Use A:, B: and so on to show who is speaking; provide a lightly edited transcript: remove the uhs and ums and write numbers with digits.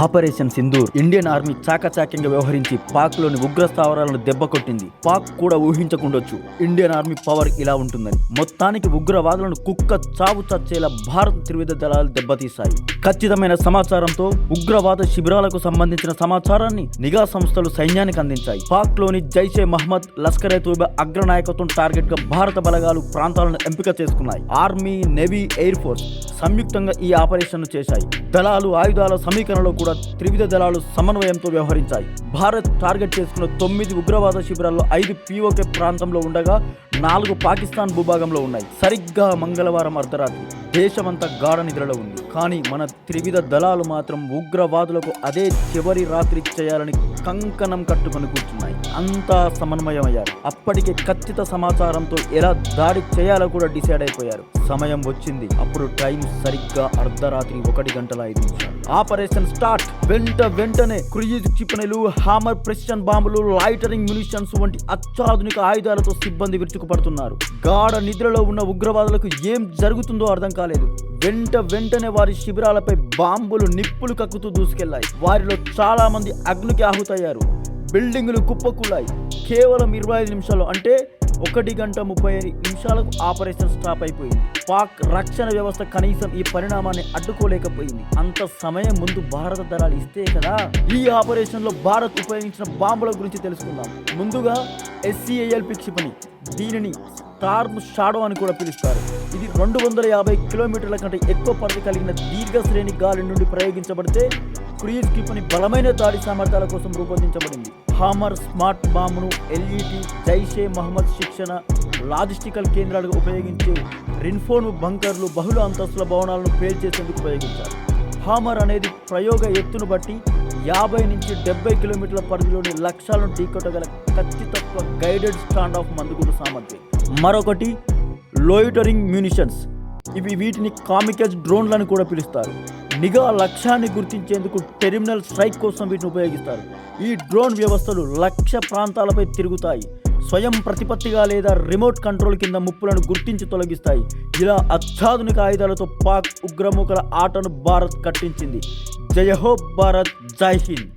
A: Operation Sindoor Indian army చాకచాక్యంగా వ్యవహరించి పాక్లోని ఉగ్ర స్థావరాలను దెబ్బకొట్టింది. పాక్ కూడా ఊహించకుండొచ్చు ఇండియన్ ఆర్మీ పవర్ ఇలా ఉంటుందని. మొత్తానికి ఉగ్రవాదులను కుక్క చావు చచ్చేలా భారత త్రివిధ దళాలు దెబ్బతీశాయి. ఖచ్చితమైన సమాచారంతో ఉగ్రవాద శిబిరాలకు సంబంధించిన సమాచారాన్ని నిఘా సంస్థలు సైన్యానికి అందించాయి. పాక్లోని జైషే మహ్మద్, లష్కర్-ఎ-తోయిబా అగ్రనాయకత్వం టార్గెట్ గా భారత బలగాలు ప్రాంతాలను ఎంపిక చేసుకున్నాయి. ఆర్మీ, నేవీ, ఎయిర్ ఫోర్స్ సంయుక్తంగా ఈ ఆపరేషన్ చేశాయి. దళాలు ఆయుధాల సమీకరణలో కూడా త్రివిధ దళాలు సమన్వయంతో వ్యవహరించాయి. భారత్ టార్గెట్ చేసుకున్న 9 ఉగ్రవాద శిబిరాల్లో 5 POK ప్రాంతంలో ఉండగా 4 పాకిస్తాన్ భూభాగంలో ఉన్నాయి. సరిగ్గా మంగళవారం అర్ధరాత్రి దేశమంతా గాఢ నిద్రలో ఉంది. కానీ మన త్రివిధ దళాలు మాత్రం ఉగ్రవాదులకు అదే చివరి రాత్రి చేయాలని కంకణం కట్టుకొని కూర్చున్నాయి. అంతా సమన్వయమయ్యారు. అప్పటికే ఖచ్చిత సమాచారంతో ఎలా దాడి చేయాలో కూడా డిసైడ్ అయిపోయారు. సమయం వచ్చింది. అప్పుడు టైం సరిగ్గా అర్ధరాత్రి 1:05. Operation start. వెంటనే క్రూయిజ్ క్షిపణులు, హామర్ ప్రెసిషన్ బాంబులు, లైటరింగ్ మ్యునిషన్స్ వంటి అత్యాధునిక ఆయుధాలతో సిబ్బంది విరుచుకుపడుతున్నారు. గాఢ నిద్రలో ఉన్న ఉగ్రవాదులకు ఏం జరుగుతుందో అర్థం కాలేదు. వెంటనే వారి శిబిరాలపై బాంబులు, నిప్పులు కక్కుతూ దూసుకెళ్లాయి. వారిలో చాలా మంది అగ్నికి ఆహుతయ్యారు. బిల్డింగులు కుప్పకూలాయి. కేవలం 25 నిమిషాలు, అంటే 1:35 ఆపరేషన్ స్టాప్ అయిపోయింది. పాక్ రక్షణ వ్యవస్థ కనీసం ఈ పరిణామాన్ని అడ్డుకోలేకపోయింది. అంత సమయం ముందు భారత దళాలు ఇస్తే కదా. ఈ ఆపరేషన్ లో భారత్ ఉపయోగించిన బాంబుల గురించి తెలుసుకుందాం. ముందుగా SCALP క్షిపణి. దీనిని స్టార్మ్ షాడో అని కూడా పిలుస్తారు. ఇది 250 కిలోమీటర్ల కంటే ఎక్కువ పరిధి కలిగిన దీర్ఘ శ్రేణి గాలి నుండి ప్రయోగించబడితే క్రూయిజ్ క్షిపణి బలమైన దాడి సామర్థ్యాల కోసం రూపొందించబడింది. హామర్ స్మార్ట్ బాంబును LET, జైషే మహమ్మద్ శిక్షణ, లాజిస్టికల్ కేంద్రాలుగా ఉపయోగించే రిన్ఫోర్మ్ బంకర్లు, బహుళ అంతస్తుల భవనాలను పేల్చేసేందుకు ఉపయోగించారు. హామర్ అనేది ప్రయోగ ఎత్తును బట్టి 50 నుంచి 70 కిలోమీటర్ల పరిధిలోని లక్ష్యాలను ఢీకొట్టగల ఖచ్చితత్వ గైడెడ్ స్టాండ్ ఆఫ్ మందుగుండు సామర్థ్యం. మరొకటి లోయిటరింగ్ మ్యూనిషన్స్. వీటిని కామికేజ్ డ్రోన్లను కూడా పిలుస్తారు. నిఘా లక్ష్యాన్ని గుర్తించేందుకు టెర్మినల్ స్ట్రైక్ కోసం వీటిని ఉపయోగిస్తారు. ఈ డ్రోన్ వ్యవస్థలు లక్ష్య ప్రాంతాలపై తిరుగుతాయి. స్వయం ప్రతిపత్తిగా లేదా రిమోట్ కంట్రోల్ కింద ముప్పులను గుర్తించి తొలగిస్తాయి. ఇలా అత్యాధునిక ఆయుధాలతో పాక్ ఉగ్రమూకల ఆటను భారత్ కట్టించింది. జై హో భారత్, జై హింద్.